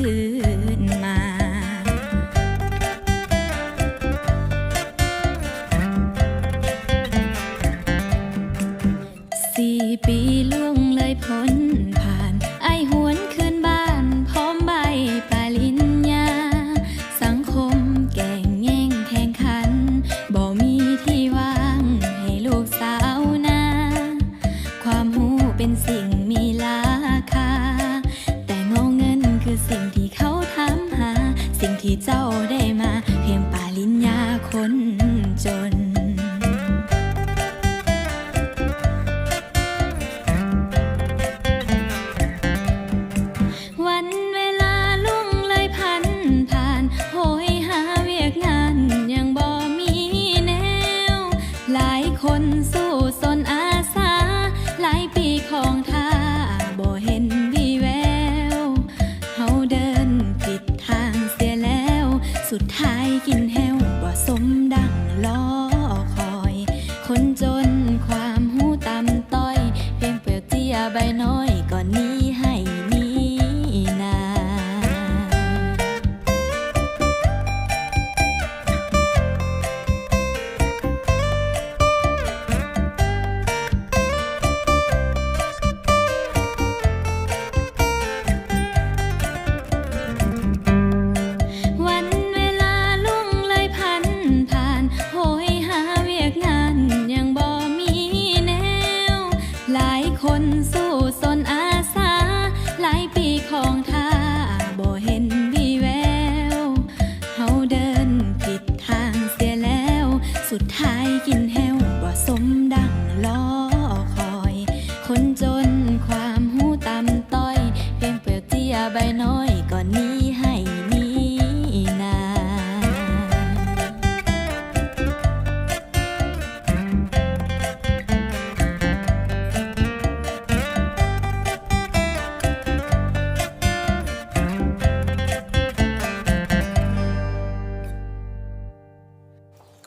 คืนมา4 ปีล่วงเลยพ้นผ่านไอหวนคืนบ้านพร้อมใบปริญญาสังคมแก่งแย่งแข่งขันบ่มีที่ว่างให้ลูกสาวนาความหูเป็นสิ่งมีราคาแต่งอเงินคือสิ่งที่เขาถามหาสิ่งที่เจ้าได้มาเพียงปริญญาคนจนคนสู้สนอาสาหลายปีของท่าบ่เห็นวีแววเฮาเดินผิดทางเสียแล้วสุดท้ายกินแห้วบ่สมดังล้อคอยคนจนความหูต่ำต้อยเพียงเปลือกเตี้ยใบน้อยก่อนนี้ให้นี้นาคนสู้สนอาสาหลายปีของท่าบ่เห็นวีแววเฮาเดินผิดทางเสียแล้วสุดท้ายกินแห้วบ่สมดังล้อคอยคนจนความหูต่ำต้อยเพียงเปลือกเตี้ยใบน้อยก่อนนี้ให้นี้นา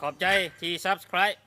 ขอบใจที่ Subscribe